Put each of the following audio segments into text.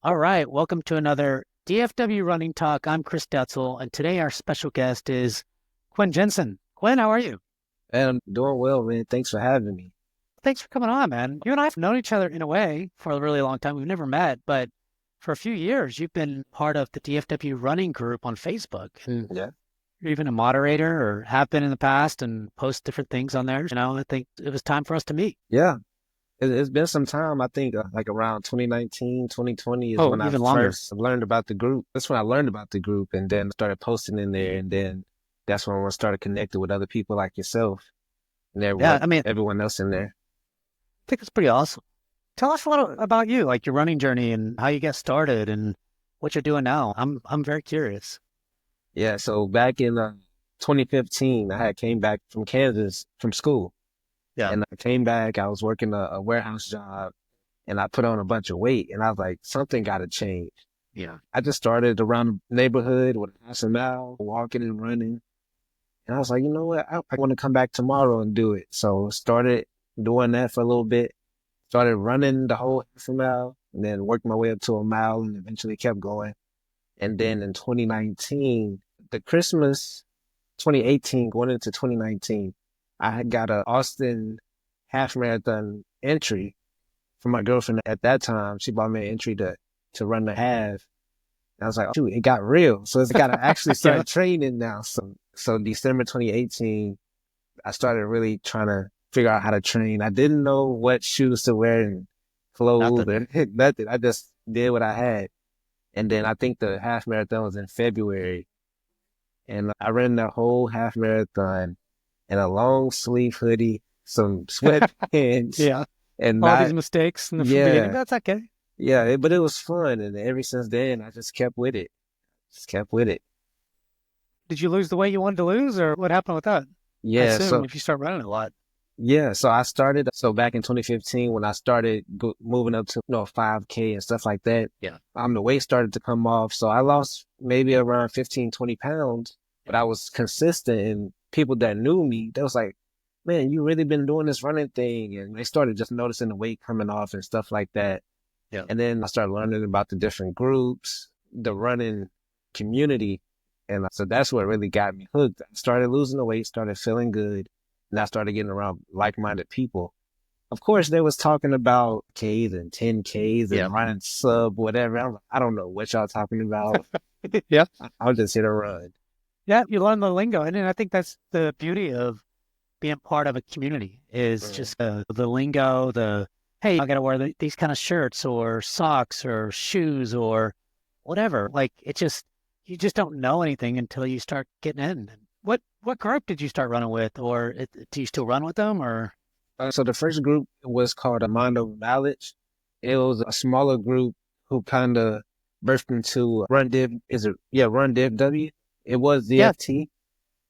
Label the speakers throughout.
Speaker 1: All right, welcome to another DFW Running Talk. I'm Chris Detzel, and today our special guest is Quin Jenson. Quinn, how are you?
Speaker 2: And I'm doing well, man. Thanks for having me.
Speaker 1: Thanks for coming on, man. You and I have known each other in a way for a really long time. We've never met, but for a few years, you've been part of the DFW running group on Facebook, and
Speaker 2: Yeah.
Speaker 1: you're even a moderator or have been in the past and post different things on there. I think it was time for us to meet.
Speaker 2: Yeah. It's been some time. I think like around 2019, 2020 is
Speaker 1: Oh,
Speaker 2: when I
Speaker 1: even longer.
Speaker 2: first learned about the group. That's when I learned about the group and then started posting in there. And then that's when I started connecting with other people like yourself and
Speaker 1: Yeah,
Speaker 2: everyone else in there.
Speaker 1: I think it's pretty awesome. Tell us a little about you, like your running journey and how you got started and what you're doing now. I'm very curious.
Speaker 2: Yeah. So back in 2015, I had came back from Kansas from school
Speaker 1: Yeah.
Speaker 2: and I came back. I was working a warehouse job and I put on a bunch of weight and I was like, something got to change.
Speaker 1: Yeah.
Speaker 2: I just started around the neighborhood with a half a mile, walking and running. And I was like, you know what? I want to come back tomorrow and do it. So started doing that for a little bit, started running the whole half a mile and then worked my way up to a mile and eventually kept going. And then in 2019, the Christmas 2018 going into 2019, I had got a Austin half marathon entry from my girlfriend at that time. She bought me an entry to run the half. And I was like, oh, shoot, it got real. So it's got to actually
Speaker 1: Yeah.
Speaker 2: start training now. So December 2018, I started really trying to figure out how to train. I didn't know what shoes to wear and clothes
Speaker 1: Nothing.
Speaker 2: and nothing. I just did what I had. And then I think the half marathon was in February. And I ran the whole half marathon in a long sleeve hoodie, some sweatpants,
Speaker 1: Yeah.
Speaker 2: and
Speaker 1: All these
Speaker 2: not,
Speaker 1: mistakes in the beginning.
Speaker 2: yeah,
Speaker 1: That's okay.
Speaker 2: but it was fun. And ever since then, I just kept with it. Just kept with it.
Speaker 1: Did you lose the weight you wanted to lose or what happened with that? I
Speaker 2: Yeah.
Speaker 1: assume
Speaker 2: So,
Speaker 1: if you start running a lot.
Speaker 2: yeah. So I started, so back in 2015, when I started moving up to, 5K and stuff like that,
Speaker 1: Yeah.
Speaker 2: the weight started to come off. So I lost maybe around 15, 20 pounds, but I was consistent and people that knew me, they was like, man, you really been doing this running thing. And they started just noticing the weight coming off and stuff like that.
Speaker 1: Yeah.
Speaker 2: And then I started learning about the different groups, the running community. And so that's what really got me hooked. I started losing the weight, started feeling good, and I started getting around like-minded people. Of course, they was talking about Ks and 10Ks
Speaker 1: Yeah.
Speaker 2: and running sub, whatever. I'm like, I don't know what y'all talking about.
Speaker 1: Yeah.
Speaker 2: I'll just hit a run.
Speaker 1: Yeah. You learn the lingo. And then I think that's the beauty of being part of a community is
Speaker 2: Mm.
Speaker 1: just the lingo, hey, I got to wear these kind of shirts or socks or shoes or whatever. Like you just don't know anything until you start getting in. What group did you start running with, or do you still run with them, or?
Speaker 2: So the first group was called Amando Knowledge. It was a smaller group who kind of birthed into Run Div. Is it? Yeah, Run Div W. It was
Speaker 1: Yeah,
Speaker 2: ZFT.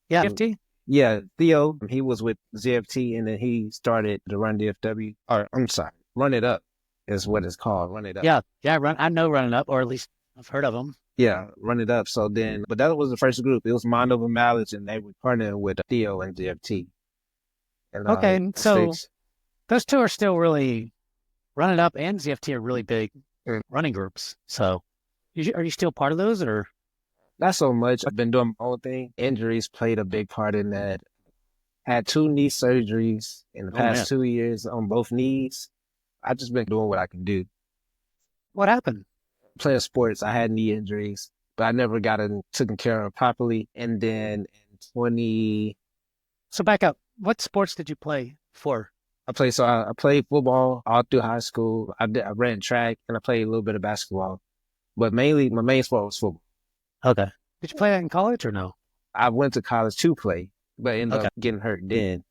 Speaker 1: yeah, 50.
Speaker 2: Yeah, Theo, he was with ZFT and then he started the Run DFW. Or I'm sorry, Run It Up is what it's called. Run It Up.
Speaker 1: Yeah, yeah. Run. I know running up, or at least I've heard of them.
Speaker 2: Yeah, Run It Up. So then, but that was the first group. It was Mind Over Mileage and they were partnering with Theo and ZFT. And
Speaker 1: Okay, and so
Speaker 2: six.
Speaker 1: those two are still really running up, and ZFT are really big
Speaker 2: Mm.
Speaker 1: running groups. So, are you still part of those, or?
Speaker 2: Not so much. I've been doing my own thing. Injuries played a big part in that. Had two knee surgeries in the
Speaker 1: Oh man,
Speaker 2: past 2 years on both knees. I just been doing what I can do.
Speaker 1: what happened?
Speaker 2: Playing sports, I had knee injuries, but I never got it taken care of properly. And then in 20,
Speaker 1: So back up. What sports did you play for?
Speaker 2: I played football all through high school. I ran track and I played a little bit of basketball, but mainly my main sport was football.
Speaker 1: Okay. Did you play that in college or no?
Speaker 2: I went to college to play, but ended
Speaker 1: Okay.
Speaker 2: up getting hurt then.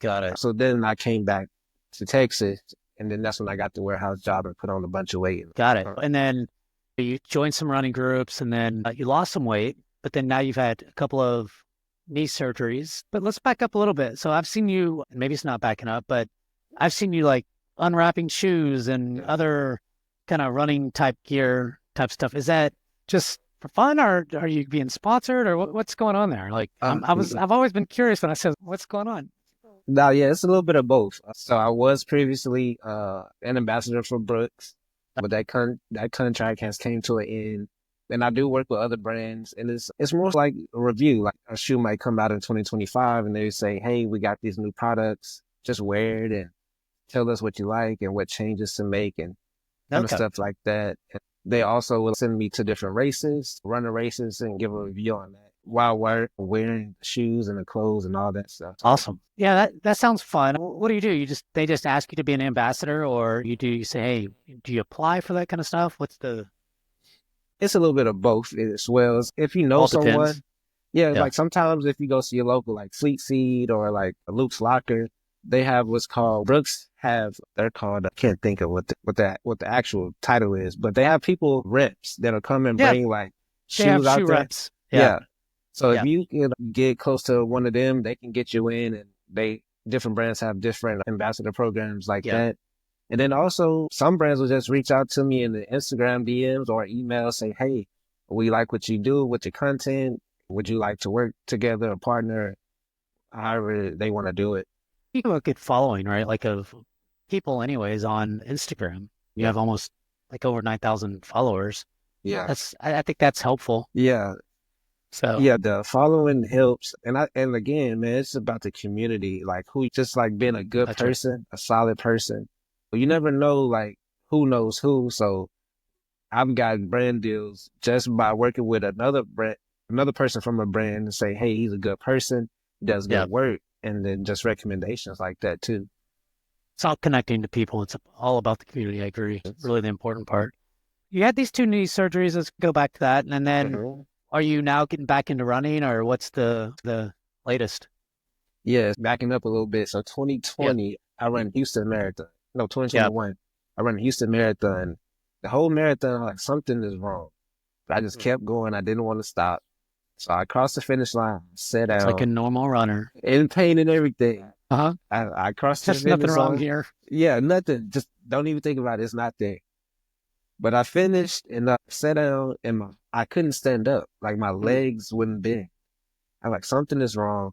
Speaker 1: Got it.
Speaker 2: So then I came back to Texas and then that's when I got the warehouse job and put on a bunch of weight.
Speaker 1: Got it. And then you joined some running groups and then you lost some weight, but then now you've had a couple of knee surgeries. But let's back up a little bit. So I've seen you, and maybe it's not backing up, but I've seen you like unwrapping shoes and other kind of running type gear type stuff. Is that just for fun or are you being sponsored or what's going on there? Like I've always been curious when I said, what's going on?
Speaker 2: Now, yeah, it's a little bit of both. So I was previously an ambassador for Brooks. but that contract has came to an end. And I do work with other brands, and it's more like a review. Like a shoe might come out in 2025, and they say, "Hey, we got these new products. Just wear it and tell us what you like and what changes to make and kind of
Speaker 1: Okay.
Speaker 2: stuff like that." And they also will send me to different races, run the races, and give a review on that while wearing the shoes and the clothes and all that stuff.
Speaker 1: Awesome. Yeah, that sounds fun. What do you do? They just ask you to be an ambassador, or you say, hey, do you apply for that kind of stuff? What's the
Speaker 2: It's a little bit of both as well as if you know
Speaker 1: all depends.
Speaker 2: someone. Yeah,
Speaker 1: Yeah.
Speaker 2: like sometimes if you go see a local like Fleet Seed or like Luke's Locker, they have what's called Brooks have they're called I can't think of what the actual title is, but they have people reps that'll come and
Speaker 1: Yeah,
Speaker 2: bring like
Speaker 1: they have
Speaker 2: shoes out
Speaker 1: shoe
Speaker 2: there.
Speaker 1: reps. Yeah.
Speaker 2: Yeah. So if
Speaker 1: Yeah.
Speaker 2: you can get close to one of them, they can get you in and they different brands have different ambassador programs like
Speaker 1: Yeah.
Speaker 2: that. And then also some brands will just reach out to me in the Instagram DMs or email, say, "Hey, we like what you do with your content. Would you like to work together or partner?" However they want to do it.
Speaker 1: You have a good following, right? Like of people anyways on Instagram. You
Speaker 2: Yeah.
Speaker 1: have almost like over 9,000 followers.
Speaker 2: Yeah.
Speaker 1: I think that's helpful.
Speaker 2: Yeah.
Speaker 1: So
Speaker 2: Yeah. The following helps. And again, man, it's about the community, like who just like being a good
Speaker 1: that's right.
Speaker 2: person, a solid person. But you never know, like who knows who. So I've gotten brand deals just by working with another person from a brand and say, "Hey, he's a good person, does good
Speaker 1: Yeah.
Speaker 2: work," and then just recommendations like that too.
Speaker 1: It's all connecting to people. It's all about the community. I agree. It's really the important part. You had these two knee surgeries. Let's go back to that. And then
Speaker 2: Mhm.
Speaker 1: are you now getting back into running or what's the latest?
Speaker 2: Yeah, backing up a little bit. So
Speaker 1: Yeah.
Speaker 2: 2020, I ran Houston Marathon. No,
Speaker 1: Yeah.
Speaker 2: 2021, I ran Houston Marathon. The whole marathon, like something is wrong. But I just
Speaker 1: Mm.
Speaker 2: kept going. I didn't want to stop. So I crossed the finish line, sat
Speaker 1: It's like a
Speaker 2: down,
Speaker 1: normal runner.
Speaker 2: in pain and everything.
Speaker 1: Uh-huh.
Speaker 2: I crossed the
Speaker 1: There's nothing
Speaker 2: finish
Speaker 1: wrong
Speaker 2: line.
Speaker 1: here.
Speaker 2: Yeah, nothing. Just don't even think about it. It's not there. But I finished and I sat down and I couldn't stand up. Like my
Speaker 1: Mm.
Speaker 2: legs wouldn't bend. I'm like, something is wrong.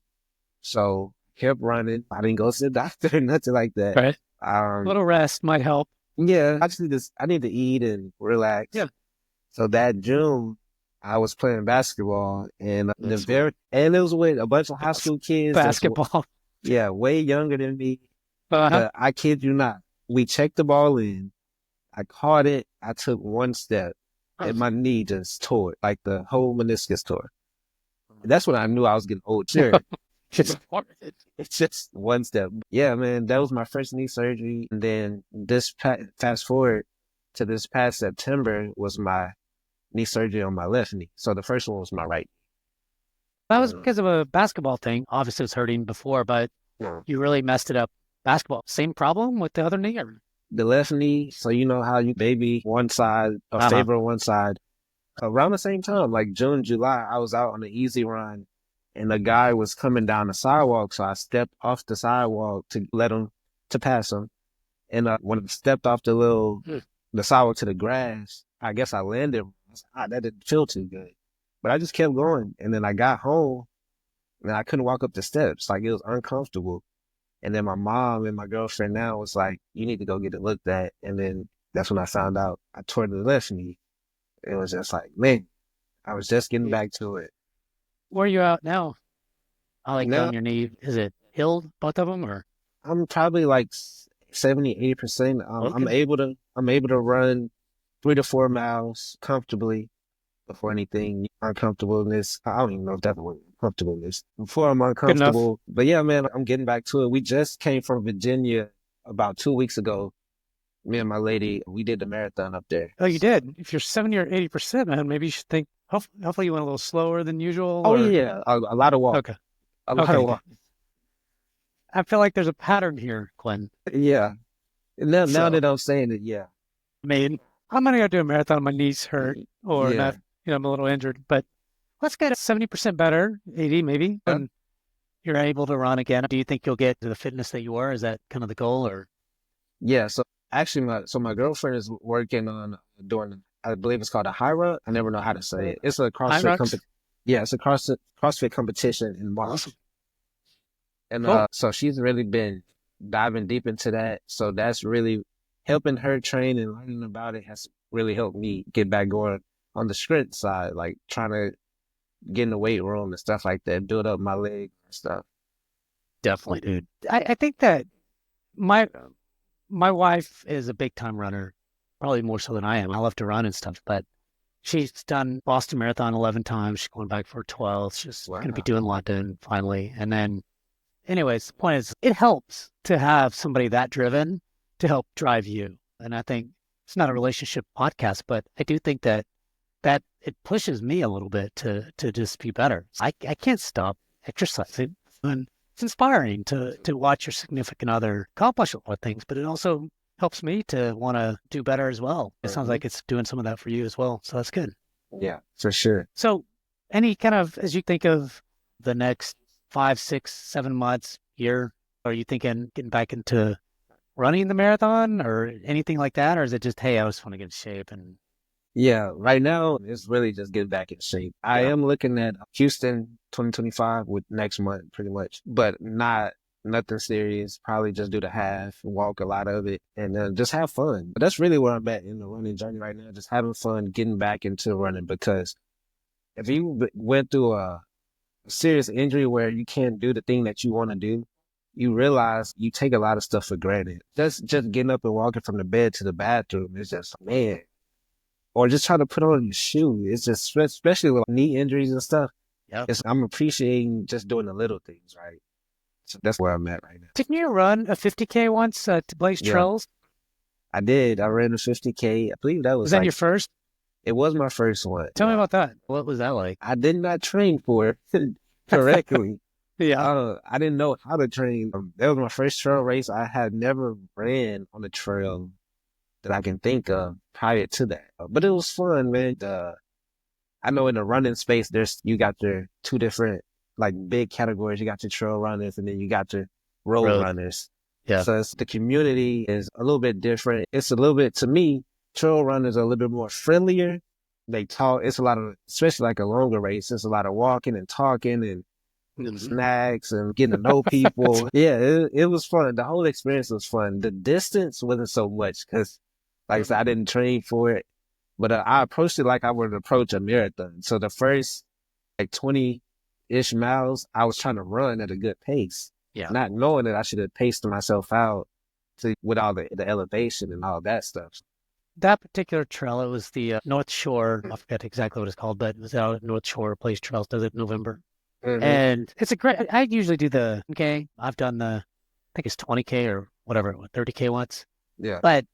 Speaker 2: So kept running. I didn't go to the doctor, nothing like that.
Speaker 1: Right. A
Speaker 2: Um,
Speaker 1: little rest might help.
Speaker 2: yeah, I need to eat and relax.
Speaker 1: Yeah.
Speaker 2: So that June, I was playing basketball and
Speaker 1: That's
Speaker 2: and it was with a bunch of high school kids
Speaker 1: basketball.
Speaker 2: yeah, way younger than me.
Speaker 1: Uh-huh.
Speaker 2: But I kid you not, we checked the ball in. I caught it. I took one step and my knee just tore, like the whole meniscus tore. And that's when I knew I was getting old. Sure.
Speaker 1: Just
Speaker 2: It's just one step. Yeah, man, that was my first knee surgery. And then fast forward to this past September was my knee surgery on my left knee. So the first one was my right.
Speaker 1: that was because of a basketball thing. Obviously, it was hurting before, but
Speaker 2: Mm.
Speaker 1: you really messed it up. Basketball. Same problem with the other knee? Or?
Speaker 2: The left knee, so you know how you baby one side or
Speaker 1: Uh-huh.
Speaker 2: favor one side. Around the same time, like June, July, I was out on the easy run and a guy was coming down the sidewalk. So I stepped off the sidewalk to let him, to pass him. And when I stepped off
Speaker 1: Hmm.
Speaker 2: the sidewalk to the grass, I guess I landed. I was like, that didn't feel too good. But I just kept going. And then I got home and I couldn't walk up the steps. Like it was uncomfortable. And then my mom and my girlfriend now was like, you need to go get it looked at. And then that's when I found out I tore the left knee. It was just like, man, I was just getting back to it.
Speaker 1: Where are you out now? I like
Speaker 2: Now
Speaker 1: on your knee. Is it healed, both of them, or?
Speaker 2: I'm probably like 70, 80%.
Speaker 1: Okay.
Speaker 2: I'm able to run 3 to 4 miles comfortably before anything uncomfortableness. I don't even know if that's what comfortableness. Before I'm
Speaker 1: Good enough.
Speaker 2: uncomfortable. But yeah, man, I'm getting back to it. We just came from Virginia about 2 weeks ago. Me and my lady, we did the marathon up there.
Speaker 1: Oh, you did. If you're 70 or 80%, man, maybe you should think, hopefully you went a little slower than usual,
Speaker 2: Oh
Speaker 1: or,
Speaker 2: yeah, a lot of walk,
Speaker 1: okay.
Speaker 2: a lot of
Speaker 1: Okay, good.
Speaker 2: walk.
Speaker 1: I feel like there's a pattern here, Quinn.
Speaker 2: Yeah. Now
Speaker 1: So,
Speaker 2: that I'm saying it, yeah,
Speaker 1: I mean, I'm gonna go do a marathon. My knees hurt, or
Speaker 2: yeah,
Speaker 1: not. I'm a little injured, but let's get 70% better, 80 maybe,
Speaker 2: yeah.
Speaker 1: and you're able to run again. Do you think you'll get to the fitness that you were? Is that kind of the goal, or
Speaker 2: Yeah. So actually, my girlfriend is working on doing. I believe it's called a Hyra. I never know how to say it. It's a
Speaker 1: high
Speaker 2: CrossFit
Speaker 1: rocks?
Speaker 2: competition. Yeah, it's a CrossFit competition in March,
Speaker 1: Awesome.
Speaker 2: and
Speaker 1: Cool.
Speaker 2: so she's really been diving deep into that. So that's really helping her train and learning about it has really helped me get back going on the strength side, like trying to get in the weight room and stuff like that, build up my leg and stuff.
Speaker 1: Definitely, dude. I think that my my wife is a big time runner, probably more so than I am. I love to run and stuff, but she's done Boston Marathon 11 times. She's going back for 12. She's going to be
Speaker 2: Wow.
Speaker 1: doing London finally. And then, anyways, the point is, it helps to have somebody that driven to help drive you. And I think it's not a relationship podcast, but I do think that it pushes me a little bit to just be better. I can't stop exercising, and it's inspiring to watch your significant other accomplish a lot of things, but it also helps me to want to do better as well. It sounds like it's doing some of that for you as well, so that's good.
Speaker 2: Yeah, for sure.
Speaker 1: So, any kind of, as you think of the next 5, 6, 7 months, year, are you thinking getting back into running the marathon or anything like that, or is it just, hey, I just want to get in shape and
Speaker 2: Yeah, right now it's really just getting back in shape. I
Speaker 1: yeah,
Speaker 2: am looking at Houston 2025 with next month pretty much, but not nothing serious. Probably just do the half, walk a lot of it, and just have fun. But that's really where I'm at in the running journey right now, just having fun, getting back into running. Because if you went through a serious injury where you can't do the thing that you want to do, you realize you take a lot of stuff for granted. Just getting up and walking from the bed to the bathroom is just, man, or just trying to put on your shoe. It's just, especially with knee injuries and stuff,
Speaker 1: yeah.
Speaker 2: I'm appreciating just doing the little things, right? So that's where I'm at right now.
Speaker 1: Didn't you run a 50K once to Blaze
Speaker 2: Yeah,
Speaker 1: Trails?
Speaker 2: I did. I ran a 50K. I believe that
Speaker 1: Was
Speaker 2: was
Speaker 1: that your
Speaker 2: like,
Speaker 1: first?
Speaker 2: it was my first one.
Speaker 1: Tell me
Speaker 2: Yeah.
Speaker 1: about that. What was that like?
Speaker 2: I did not train for it correctly.
Speaker 1: Yeah.
Speaker 2: I didn't know how to train. That was my first trail race. I had never ran on a trail that I can think of prior to that. But it was fun, man. I know in the running space, you got your two different like big categories. You got your trail runners and then you got your road
Speaker 1: Road.
Speaker 2: runners.
Speaker 1: Yeah.
Speaker 2: So the community is a little bit different. It's a little bit, to me, trail runners are a little bit more friendlier. They talk, it's a lot of, especially like a longer race, it's a lot of walking and talking and
Speaker 1: Mhm.
Speaker 2: snacks and getting to know people. Yeah, it was fun. The whole experience was fun. The distance wasn't so much because, like I said, I didn't train for it, but I approached it like I would approach a marathon. So the first like 20-ish miles, I was trying to run at a good pace,
Speaker 1: Yeah.
Speaker 2: not knowing that I should have paced myself out with all the elevation and all that stuff.
Speaker 1: That particular trail, it was the North Shore. I forget exactly what it's called, but it was out at North Shore. Blaze Trails does it in November.
Speaker 2: Hmm.
Speaker 1: And it's a great, I usually do the 10K. I've done I think it's 20K or whatever, 30K once.
Speaker 2: Yeah.
Speaker 1: But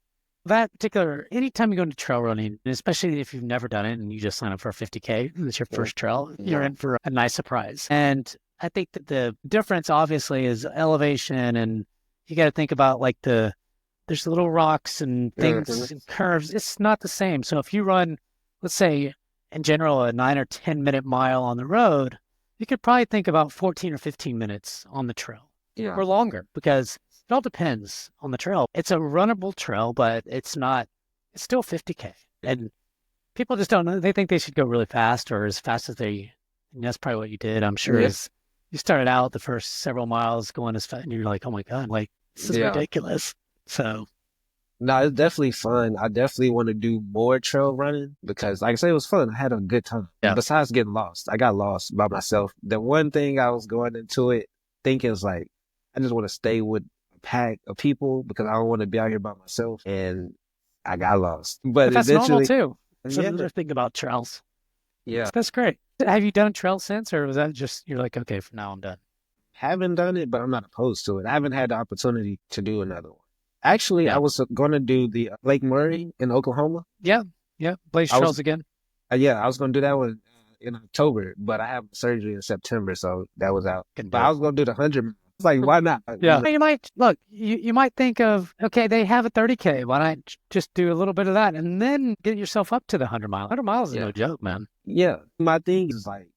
Speaker 1: that particular, anytime you go into trail running, and especially if you've never done it and you just sign up for a 50K, and it's your first trail, you're
Speaker 2: Yeah.
Speaker 1: in for a nice surprise. And I think that the difference obviously is elevation, and you got to think about like there's little rocks and things and curves. It's not the same. So if you run, let's say in general, a 9 or 10 minute mile on the road, you could probably think about 14 or 15 minutes on the trail
Speaker 2: Yeah.
Speaker 1: or longer because it all depends on the trail. It's a runnable trail, but it's still 50K. And people just don't know. They think they should go really fast or as fast as and that's probably what you did. I'm sure
Speaker 2: Yeah.
Speaker 1: is you started out the first several miles going as fast and you're like, oh my God, like this is
Speaker 2: Yeah.
Speaker 1: ridiculous. So
Speaker 2: No, it's definitely fun. I definitely want to do more trail running because, like I said, it was fun. I had a good time.
Speaker 1: yeah,
Speaker 2: Besides getting lost, I got lost by myself. The one thing I was going into it thinking is like, I just want to stay with a pack of people because I don't want to be out here by myself. And I got lost. But
Speaker 1: but that's normal
Speaker 2: eventually,
Speaker 1: too. That's
Speaker 2: yeah,
Speaker 1: another thing about trails.
Speaker 2: yeah,
Speaker 1: That's great. Have you done trails since, or was that just you're like, okay, from now I'm done?
Speaker 2: haven't done it, but I'm not opposed to it. I haven't had the opportunity to do another one. Actually, I
Speaker 1: Yeah,
Speaker 2: was going to do the Lake Murray in Oklahoma.
Speaker 1: yeah, yeah. Blaze
Speaker 2: I was
Speaker 1: trails again.
Speaker 2: Yeah, I was gonna do that one in October, but I have surgery in September, so that was out.
Speaker 1: Can
Speaker 2: But
Speaker 1: do
Speaker 2: I
Speaker 1: it.
Speaker 2: was gonna do the 100. It's like, why not?
Speaker 1: Yeah. You might look. You might think of okay, they have a 30K. Why not just do a little bit of that and then get yourself up to the 100 mile? 100 miles is
Speaker 2: Yeah,
Speaker 1: no joke, man.
Speaker 2: yeah. My thing is like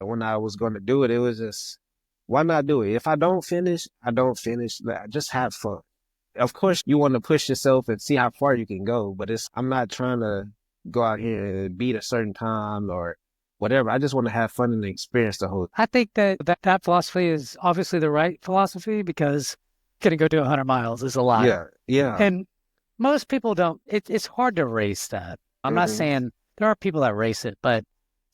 Speaker 2: when I was gonna do it, it was just why not do it? If I don't finish, I don't finish. Like, just have fun. Of course, you want to push yourself and see how far you can go, but I'm not trying to go out here and beat a certain time or whatever. I just want to have fun and experience the whole.
Speaker 1: I think that philosophy is obviously the right philosophy because getting go to 100 miles is a lot.
Speaker 2: Yeah, yeah,
Speaker 1: And most people don't. It's hard to race that. I'm not
Speaker 2: Hmm.
Speaker 1: saying there are people that race it, but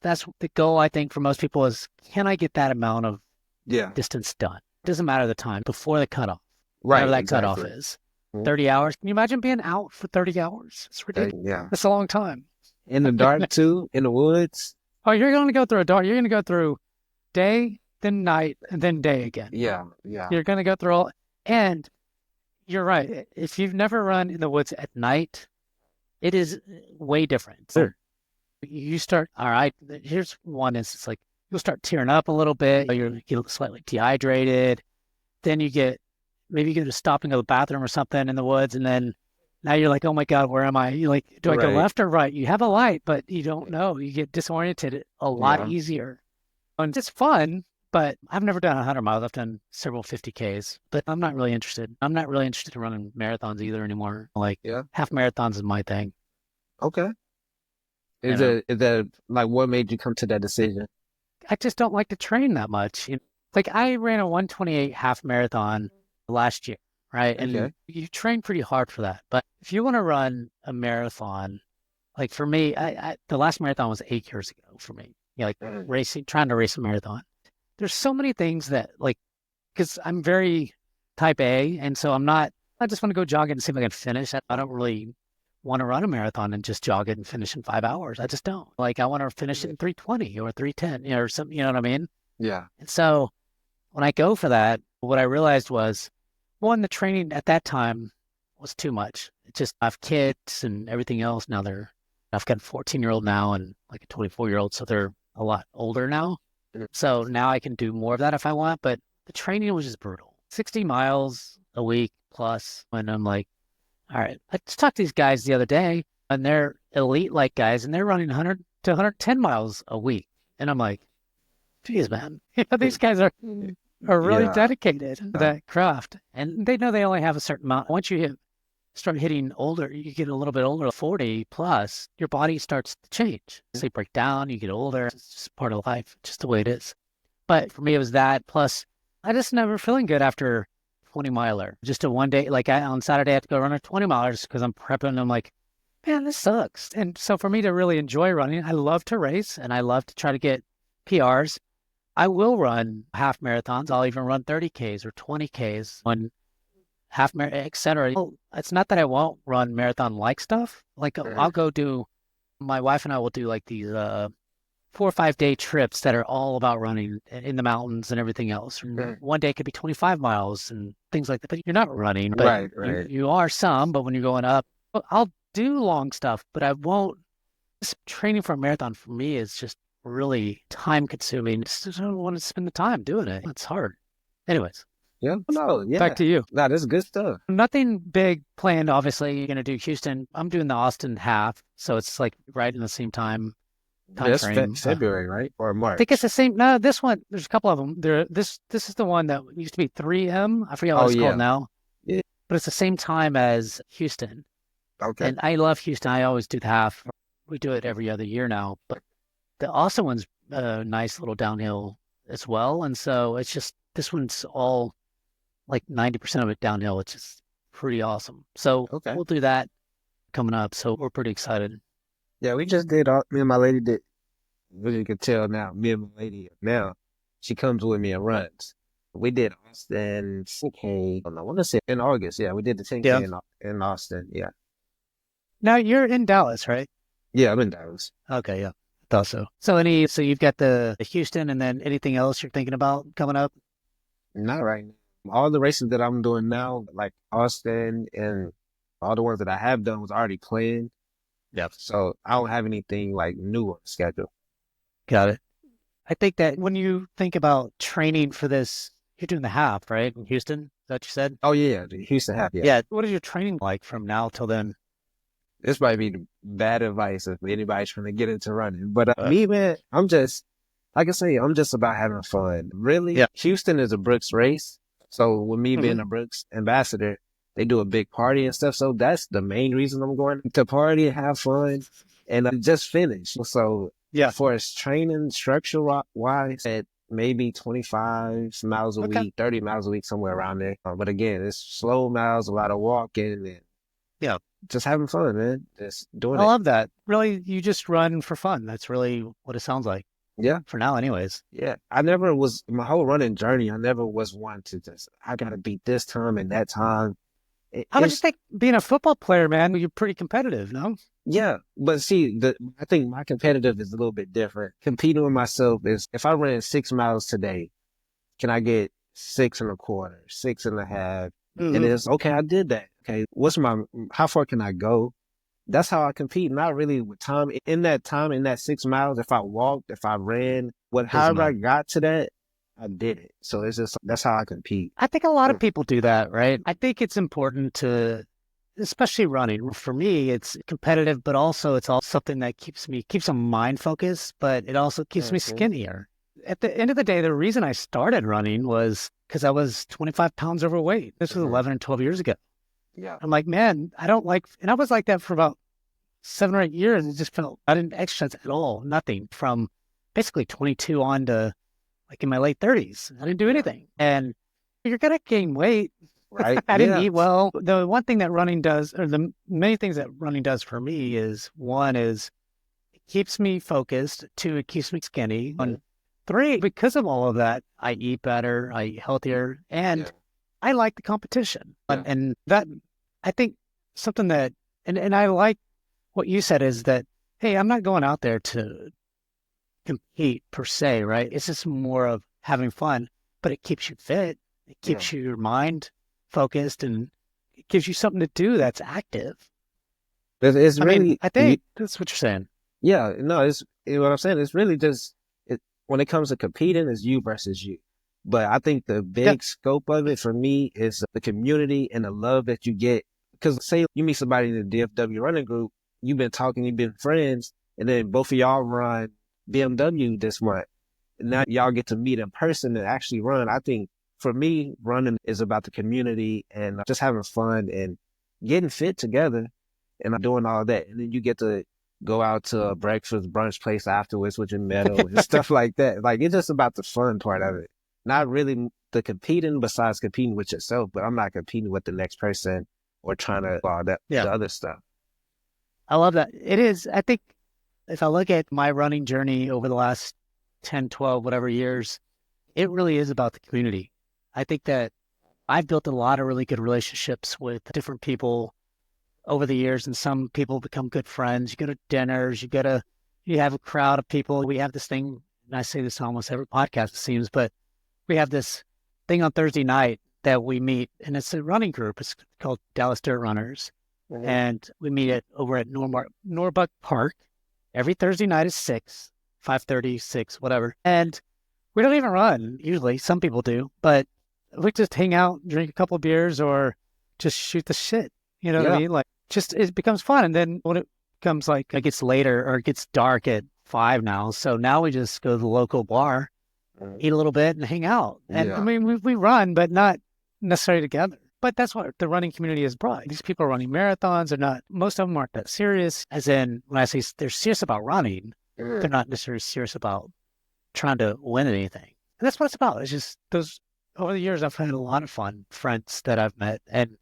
Speaker 1: that's the goal, I think, for most people is can I get that amount of
Speaker 2: Yeah.
Speaker 1: distance done? Doesn't matter the time before the cutoff, whenever
Speaker 2: Right.
Speaker 1: that cutoff
Speaker 2: Exactly.
Speaker 1: is.
Speaker 2: Mhm.
Speaker 1: 30 hours. Can you imagine being out for 30 hours? It's ridiculous.
Speaker 2: Yeah.
Speaker 1: That's a long time.
Speaker 2: In the dark too, in the woods.
Speaker 1: Oh, you're going to go through a dark. You're going to go through day, then night, and then day again.
Speaker 2: Yeah. Yeah.
Speaker 1: You're going to go through all. And you're right. If you've never run in the woods at night, it is way different. So
Speaker 2: Sure.
Speaker 1: you start, all right, here's one instance like you'll start tearing up a little bit. You get slightly dehydrated. Then you get, maybe you get to stop and go to the bathroom or something in the woods. And then now you're like, oh my God, where am I? You like, do I go
Speaker 2: Right.
Speaker 1: left or right? You have a light, but you don't know. You get disoriented a lot
Speaker 2: Yeah.
Speaker 1: easier. And it's fun, but I've never done 100 miles. I've done several 50Ks, but I'm not really interested. I'm not really interested in running marathons either anymore. Like
Speaker 2: Yeah.
Speaker 1: half marathons is my thing.
Speaker 2: Okay.
Speaker 1: You know,
Speaker 2: Is that like what made you come to that decision?
Speaker 1: I just don't like to train that much. Like I ran a 128 half marathon last year, right? And
Speaker 2: Okay.
Speaker 1: you train pretty hard for that. But if you want to run a marathon, like for me, the last marathon was 8 years ago for me. Like
Speaker 2: Mm.
Speaker 1: racing, trying to race a marathon. There's so many things that like, because I'm very type A, and so I just want to go jog it and see if I can finish. I don't really want to run a marathon and just jog it and finish in 5 hours. I just don't. Like I want to finish it
Speaker 2: Yeah.
Speaker 1: in 3:20 or 3:10, or something, you know what I mean?
Speaker 2: Yeah.
Speaker 1: And so when I go for that, what I realized was one, the training at that time was too much. It just, I have kids and everything else. I've got a 14-year-old now and like a 24-year-old. So they're a lot older now.
Speaker 2: Mm.
Speaker 1: So now I can do more of that if I want. But the training was just brutal. 60 miles a week plus. And I'm like, all right, I just talked to these guys the other day and they're elite like guys and they're running 100 to 110 miles a week. And I'm like, geez, man, these guys are really
Speaker 2: Yeah.
Speaker 1: dedicated to that craft, and they know they only have a certain amount. Once you start hitting older, you get a little bit older, 40 plus, your body starts to change. So you break down, you get older. It's just part of life, just the way it is. But for me, it was that. Plus, I just never feeling good after 20 miler. Just a one day, like on Saturday, I have to go run a 20 milers because I'm prepping. And I'm like, man, this sucks. And so for me to really enjoy running, I love to race and I love to try to get PRs. I will run half marathons. I'll even run 30Ks or 20Ks on half marathon, etc. It's not that I won't run marathon like stuff. Like I'll
Speaker 2: Mhm.
Speaker 1: go do, my wife and I will do like these 4 or 5 day trips that are all about running in the mountains and everything else. And
Speaker 2: Mhm.
Speaker 1: one day could be 25 miles and things like that. But you're not running, but
Speaker 2: Right. Right.
Speaker 1: you are some. But when you're going up, I'll do long stuff, but I won't. This training for a marathon for me is just really time consuming. I don't want to spend the time doing it. It's hard. Anyways,
Speaker 2: Yeah. No.
Speaker 1: back
Speaker 2: Yeah.
Speaker 1: to you.
Speaker 2: No, that's good stuff.
Speaker 1: Nothing big planned. Obviously, you're gonna do Houston. I'm doing the Austin half, so it's like right in the same time
Speaker 2: That's
Speaker 1: frame.
Speaker 2: February, right? Or
Speaker 1: I think it's
Speaker 2: March.
Speaker 1: the same. No, this one. There's a couple of them. This is the one that used to be 3M. I forget what
Speaker 2: Oh
Speaker 1: it's called
Speaker 2: yeah.
Speaker 1: now,
Speaker 2: Yeah.
Speaker 1: but it's the same time as Houston.
Speaker 2: Okay.
Speaker 1: And I love Houston. I always do the half. We do it every other year now, but the Austin one's a nice little downhill as well. And so it's just this one's all like 90% of it downhill, which is pretty awesome. So
Speaker 2: Okay.
Speaker 1: we'll do that coming up. So we're pretty excited.
Speaker 2: Yeah, we just did. Me and my lady did. As you can tell now, me and my lady now, she comes with me and runs. We did Austin 10K. I want to say in August. Yeah, we did the 10K
Speaker 1: Yeah.
Speaker 2: in Austin. Yeah.
Speaker 1: Now you're in Dallas, right?
Speaker 2: Yeah, I'm in Dallas.
Speaker 1: Okay, yeah. Thought so. So you've got the Houston and then anything else you're thinking about coming up?
Speaker 2: Not right now. All the races that I'm doing now, like Austin and all the ones that I have done was already planned.
Speaker 1: Yep.
Speaker 2: So I don't have anything like new on the schedule.
Speaker 1: Got it. I think that when you think about training for this, you're doing the half, right? In Houston, is that what you said?
Speaker 2: Oh yeah, the Houston half. Yeah.
Speaker 1: Yeah. What is your training like from now till then?
Speaker 2: This might be the bad advice if anybody's trying to get into running. But
Speaker 1: Uh,
Speaker 2: me, man, I'm just, like I say, I'm just about having fun. Really,
Speaker 1: yeah.
Speaker 2: Houston is a Brooks race. So with me
Speaker 1: Hmm.
Speaker 2: being a Brooks ambassador, they do a big party and stuff. So that's the main reason I'm going to party and have fun and just finish. So
Speaker 1: Yeah.
Speaker 2: for its training structure wise, at maybe 25 miles a
Speaker 1: Okay.
Speaker 2: week, 30 miles a week, somewhere around there. But again, it's slow miles, a lot of walking and
Speaker 1: Yeah.
Speaker 2: just having fun, man. Just doing
Speaker 1: I
Speaker 2: it.
Speaker 1: love that. Really, you just run for fun. That's really what it sounds like
Speaker 2: Yeah.
Speaker 1: for now, anyways.
Speaker 2: Yeah. I never was my whole running journey. I never was one to just, I got to beat this time and that time.
Speaker 1: How would you
Speaker 2: It's,
Speaker 1: think being a football player, man? You're pretty competitive, no?
Speaker 2: yeah. But see, I think my competitive is a little bit different. Competing with myself is if I ran 6 miles today, can I get 6 1/4, 6 1/2? And
Speaker 1: Hmm.
Speaker 2: it's okay, I did that. Okay. How far can I go? That's how I compete. Not really with time. In that 6 miles, if I walked, if I ran,
Speaker 1: Doesn't
Speaker 2: however I
Speaker 1: matter.
Speaker 2: got to that, I did it. So it's just, that's how I compete.
Speaker 1: I think a lot of
Speaker 2: Mm,
Speaker 1: people do that, right? I think it's important to, especially running. For me, it's competitive, but also it's all something that keeps a mind focused, but it also keeps me
Speaker 2: mhm.
Speaker 1: skinnier. At the end of the day, the reason I started running was because I was 25 pounds overweight. This was
Speaker 2: Mhm.
Speaker 1: 11 or 12 years ago.
Speaker 2: Yeah.
Speaker 1: I'm like, man, I don't like, and I was like that for about 7 or 8 years. It just felt, I didn't exercise at all, nothing from basically 22 on to like in my late 30s. I didn't do
Speaker 2: Yeah.
Speaker 1: anything. And you're going to gain weight.
Speaker 2: Right.
Speaker 1: I didn't
Speaker 2: Yeah.
Speaker 1: eat well. The one thing that running does, or the many things that running does for me is one is it keeps me focused. Two, it keeps me skinny.
Speaker 2: Yeah.
Speaker 1: And three, because of all of that, I eat better, I eat healthier,
Speaker 2: Yeah.
Speaker 1: and I like the competition.
Speaker 2: Yeah.
Speaker 1: And that, I think something that, and I like what you said is that, hey, I'm not going out there to compete per se, right? It's just more of having fun, but it keeps you fit. It
Speaker 2: Yeah.
Speaker 1: keeps your mind focused and it gives you something to do that's active.
Speaker 2: It's
Speaker 1: I mean,
Speaker 2: really,
Speaker 1: I think that's what you're saying.
Speaker 2: yeah, no, what I'm saying. It's really just when it comes to competing, it's you versus you. But I think the
Speaker 1: Yeah.
Speaker 2: big scope of it for me is the community and the love that you get. Because say you meet somebody in the DFW running group, you've been talking, you've been friends, and then both of y'all run BMW this month. Now y'all get to meet in person and actually run. I think for me, running is about the community and just having fun and getting fit together and doing all that. And then you get to go out to a breakfast brunch place afterwards with your medal and stuff like that. Like it's just about the fun part of it. Not really the competing besides competing with yourself, but I'm not competing with the next person or trying to all that
Speaker 1: Yeah.
Speaker 2: the other stuff.
Speaker 1: I love that. It is. I think if I look at my running journey over the last 10, 12, whatever years, it really is about the community. I think that I've built a lot of really good relationships with different people over the years, and some people become good friends. You go to dinners, you have a crowd of people. We have this thing, and I say this on almost every podcast, it seems, but we have this thing on Thursday night that we meet, and it's a running group. It's called Dallas Dirt Runners,
Speaker 2: Mm-hmm.
Speaker 1: and we meet it over at Norbuck Park every Thursday night at 6, 5:30, 6, whatever. And we don't even run usually. Some people do, but we just hang out, drink a couple of beers, or just shoot the shit. You know what I
Speaker 2: Yeah.
Speaker 1: mean? Like, just it becomes fun. And then when it becomes like it gets later or it gets dark at 5 now, so now we just go to the local bar,
Speaker 2: Mhm.
Speaker 1: eat a little bit, and hang out. And I
Speaker 2: Yeah.
Speaker 1: mean, we run, but not necessarily together. But that's what the running community has brought. These people are running marathons. They're not, most of them aren't that serious. As in, when I say they're serious about running, they're
Speaker 2: Mhm.
Speaker 1: not necessarily serious about trying to win anything. And that's what it's about. It's just those over the years, I've had a lot of fun friends that I've met. And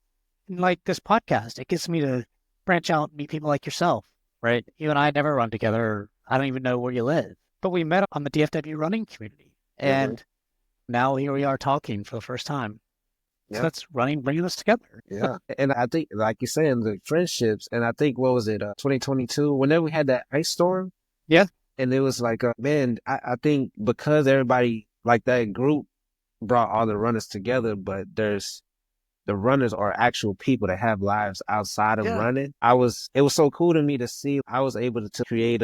Speaker 1: like this podcast, it gets me to branch out and meet people like yourself, right? You and I never run together. I don't even know where you live, but we met on the DFW running community.
Speaker 2: Mhm.
Speaker 1: And now here we are talking for the first time. So
Speaker 2: Yeah.
Speaker 1: that's running, bringing us together.
Speaker 2: Yeah. And I think, like you're saying, the friendships, and I think, what was it, 2022, whenever we had that ice storm,
Speaker 1: Yeah.
Speaker 2: and it was like, man, I think because everybody, like that group brought all the runners together, but the runners are actual people that have lives outside of
Speaker 1: Yeah.
Speaker 2: running. It was so cool to me to see. I was able to create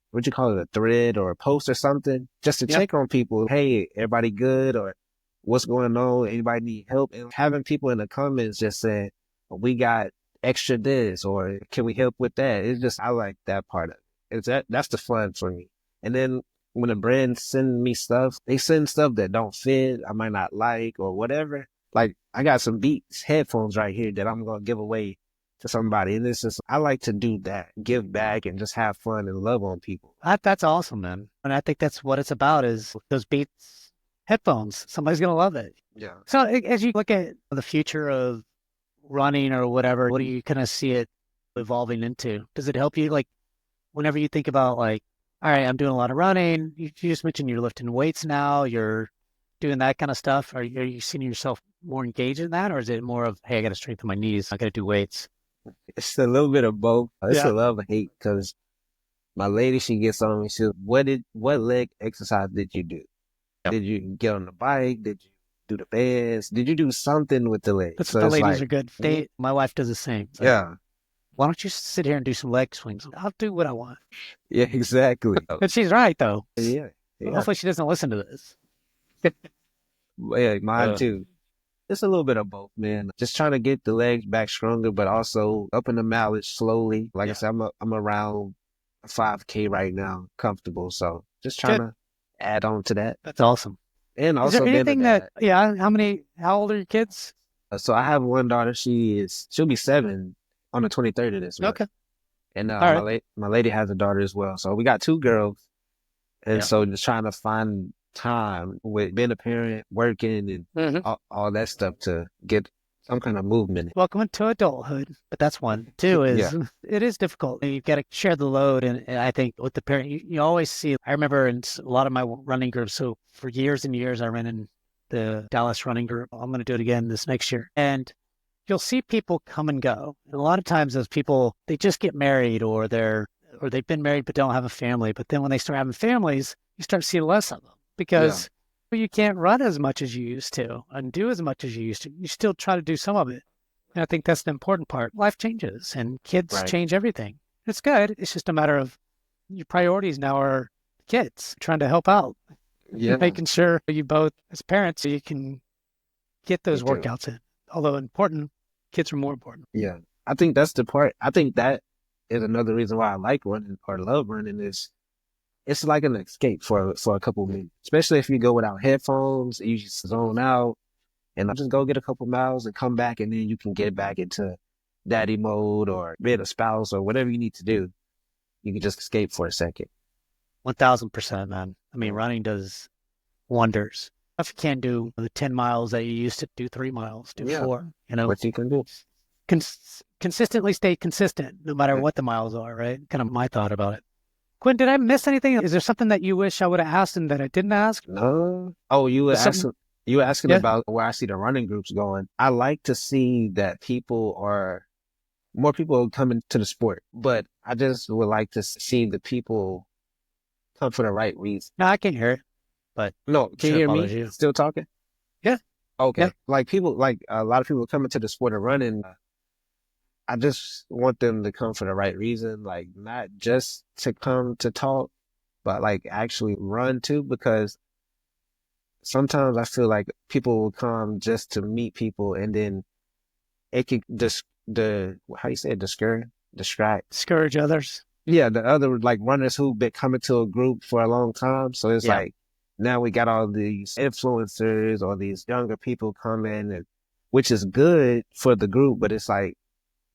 Speaker 2: what you call it, a thread or a post or something, just to
Speaker 1: Yeah.
Speaker 2: check on people. Hey, everybody good? Or what's going on? Anybody need help? And having people in the comments just saying, we got extra this, or can we help with that? It's just, I like that part of it. That's the fun for me. And then when the brand send me stuff, they send stuff that don't fit, I might not like or whatever. Like I got some Beats headphones right here that I'm going to give away to somebody. And it's just, I like to do that, give back and just have fun and love on people.
Speaker 1: That's awesome, man. And I think that's what it's about is those Beats headphones. Somebody's going to love it.
Speaker 2: Yeah.
Speaker 1: So as you look at the future of running or whatever, what do you kind of see it evolving into? Does it help you like whenever you think about like, all right, I'm doing a lot of running. You just mentioned you're lifting weights now. You're doing that kind of stuff. Are you seeing yourself more engaged in that, or is it more of, hey, I got to strengthen my knees. I got to do weights.
Speaker 2: It's a little bit of both. It's
Speaker 1: Yeah,
Speaker 2: a love and hate because my lady, she gets on me. She says, what leg exercise did you do?
Speaker 1: yep.
Speaker 2: Did you get on the bike? Did you do the bands? Did you do something with the legs?
Speaker 1: That's what
Speaker 2: So
Speaker 1: the
Speaker 2: it's
Speaker 1: ladies
Speaker 2: like,
Speaker 1: are good. My wife does the same. It's like,
Speaker 2: yeah,
Speaker 1: why don't you sit here and do some leg swings? I'll do what I want.
Speaker 2: yeah, exactly.
Speaker 1: But she's right though.
Speaker 2: Yeah, yeah,
Speaker 1: Hopefully she doesn't listen to this.
Speaker 2: yeah, mine
Speaker 1: Uh,
Speaker 2: too. It's a little bit of both, man. Just trying to get the legs back stronger, but also up in the mileage slowly. Like I
Speaker 1: yeah,
Speaker 2: said, I'm around 5K right now, comfortable. So just trying
Speaker 1: good.
Speaker 2: to add on to that,
Speaker 1: That's awesome.
Speaker 2: and
Speaker 1: Is there
Speaker 2: also being a
Speaker 1: anything that,
Speaker 2: dad.
Speaker 1: yeah, how old are your kids?
Speaker 2: So I have one daughter. She'll be 7 on the 23rd of this month,
Speaker 1: Okay.
Speaker 2: and
Speaker 1: All right.
Speaker 2: my lady has a daughter as well. So we got 2 girls, and
Speaker 1: Yeah.
Speaker 2: so just trying to find time with being a parent, working, and
Speaker 1: Hmm.
Speaker 2: all that stuff to get some kind of movement.
Speaker 1: Welcome to adulthood. But that's one. Two
Speaker 2: Yeah,
Speaker 1: is it is difficult. You've got to share the load. And I think with the parent, you always see, I remember in a lot of my running groups. So for years and years, I ran in the Dallas running group. I'm going to do it again this next year. And you'll see people come and go. And a lot of times those people, they just get married or they've been married but don't have a family. But then when they start having families, you start seeing less of them
Speaker 2: yeah,
Speaker 1: because you can't run as much as you used to and do as much as you used to. You still try to do some of it. And I think that's the important part. Life changes and kids
Speaker 2: right.
Speaker 1: change everything. It's good. It's just a matter of your priorities now are kids, trying to help out,
Speaker 2: Yeah,
Speaker 1: making sure you both, as parents, you can get
Speaker 2: me
Speaker 1: those
Speaker 2: too.
Speaker 1: workouts in. Although important, kids are more important.
Speaker 2: Yeah, I think that's the part. I think that is another reason why I like running or love running is it's like an escape for a couple minutes, especially if you go without headphones. You just zone out and I'll just go get a couple miles and come back, and then you can get back into daddy mode or being a spouse or whatever you need to do. You can just escape for a second.
Speaker 1: 1000%, man. I mean,
Speaker 2: Yeah.
Speaker 1: running does wonders. If you can't do the 10 miles that you used to do 3 miles, do
Speaker 2: Yeah,
Speaker 1: four,
Speaker 2: what you can do.
Speaker 1: consistently stay consistent no matter what the miles are, right? Kind of my thought about it. Quinn, did I miss anything? Is there something that you wish I would have asked and that I didn't ask?
Speaker 2: No. Oh,
Speaker 1: Something,
Speaker 2: you were asking
Speaker 1: yeah.
Speaker 2: about where I see the running groups going. I like to see that more people are coming to the sport, but I just would like to see the people come for the right reason.
Speaker 1: No, I can't hear it, but
Speaker 2: No,
Speaker 1: I'm
Speaker 2: can you
Speaker 1: sure it
Speaker 2: hear
Speaker 1: bothers
Speaker 2: me?
Speaker 1: you.
Speaker 2: Still talking?
Speaker 1: Yeah, yeah.
Speaker 2: Okay. Like people, like a lot of people coming to the sport of running. I just want them to come for the right reason, like not just to come to talk, but like actually run too, because sometimes I feel like people will come just to meet people and then it could how you say it, distract.
Speaker 1: Discourage others.
Speaker 2: Yeah, the other like runners who've been coming to a group for a long time. So it's
Speaker 1: Yeah.
Speaker 2: like now we got all these influencers or these younger people coming, which is good for the group, but it's like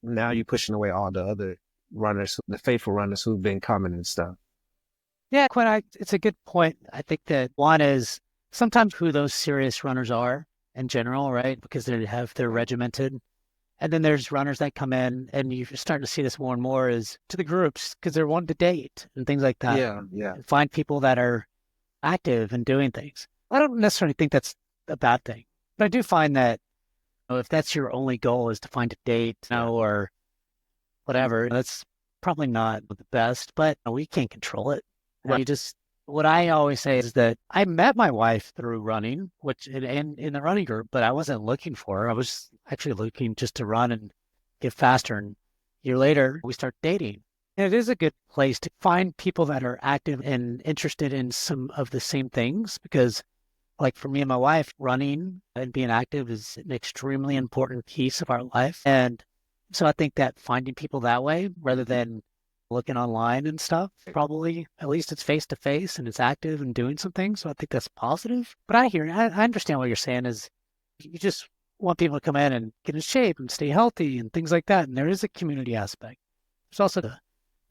Speaker 2: now you're pushing away all the other runners, the faithful runners who've been coming and stuff.
Speaker 1: Yeah, Quinn, it's a good point. I think that one is sometimes who those serious runners are in general, right? Because they're regimented. And then there's runners that come in, and you're starting to see this more and more is to the groups because they're wanting to date and things like that,
Speaker 2: Yeah, yeah,
Speaker 1: and find people that are active and doing things. I don't necessarily think that's a bad thing, but I do find that if that's your only goal is to find a date,
Speaker 2: yeah,
Speaker 1: or whatever, that's probably not the best. But we can't control it.
Speaker 2: right.
Speaker 1: You just what I always say is that I met my wife through running, which in the running group, but I wasn't looking for her. I was actually looking just to run and get faster. And a year later, we start dating. And it is a good place to find people that are active and interested in some of the same things because, like for me and my wife, running and being active is an extremely important piece of our life. And so I think that finding people that way rather than looking online and stuff, probably at least it's face to face and it's active and doing some things. So I think that's positive. But I understand what you're saying is you just want people to come in and get in shape and stay healthy and things like that. And there is a community aspect. There's also the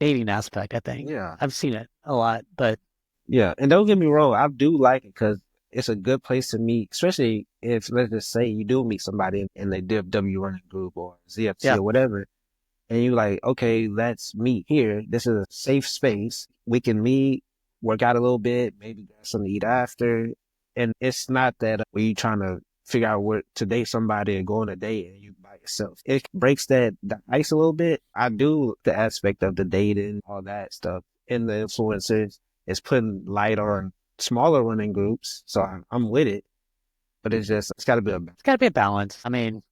Speaker 1: dating aspect, I think.
Speaker 2: Yeah,
Speaker 1: I've seen it a lot, but
Speaker 2: yeah. And don't get me wrong, I do like it because it's a good place to meet, especially if let's just say you do meet somebody in the DFW running group or ZFC
Speaker 1: yeah,
Speaker 2: or whatever. and you like, okay, let's meet here. This is a safe space. We can meet, work out a little bit, maybe get something to eat after. And it's not that where you trying to figure out where to date somebody and go on a date and you by yourself. It breaks the ice a little bit. I do the aspect of the dating, all that stuff. And the influencers is putting light on smaller running groups. So I'm with it, but it's got to be a
Speaker 1: It's got to be a balance. I mean,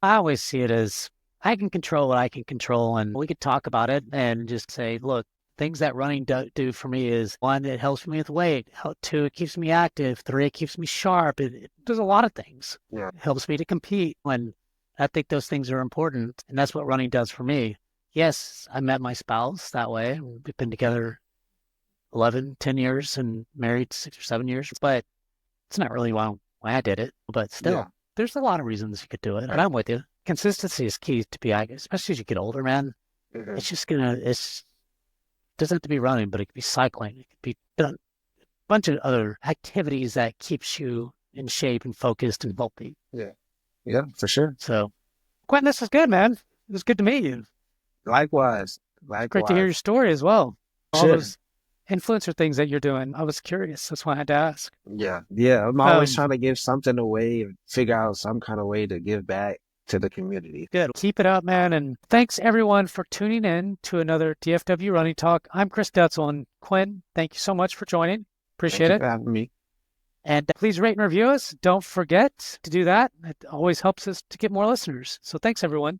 Speaker 1: I always see it as I can control what I can control, and we could talk about it and just say, look, things that running do for me is one, it helps me with weight. Two, it keeps me active. Three, it keeps me sharp. It does a lot of things.
Speaker 2: yeah.
Speaker 1: It helps me to compete. When I think those things are important, and that's what running does for me. Yes, I met my spouse that way. We've been together 11, 10 years and married 6 or 7 years, but it's not really why I did it. But
Speaker 2: Yeah.
Speaker 1: still, there's a lot of reasons you could do it. And I'm with you. Consistency is key to be, especially as you get older, man.
Speaker 2: Mhm.
Speaker 1: It's just it doesn't have to be running, but it could be cycling. It could be a bunch of other activities that keeps you in shape and focused and healthy.
Speaker 2: Yeah. Yeah, for sure.
Speaker 1: So, Quentin, this is good, man. It was good to meet you.
Speaker 2: Likewise.
Speaker 1: It's great to hear your
Speaker 2: Likewise.
Speaker 1: story as well. All
Speaker 2: Sure.
Speaker 1: those influencer things that you're doing. I was curious. That's why I had to ask.
Speaker 2: Yeah. Yeah. I'm always
Speaker 1: Um,
Speaker 2: trying to give something away or figure out some kind of way to give back to the community.
Speaker 1: Good. Keep it up, man. And thanks everyone for tuning in to another DFW Running Talk. I'm Chris Detzel, and Quinn, thank you so much for joining.
Speaker 2: Thank
Speaker 1: Appreciate
Speaker 2: you
Speaker 1: it.
Speaker 2: for having me.
Speaker 1: And please rate and review us. Don't forget to do that. It always helps us to get more listeners. So thanks, everyone.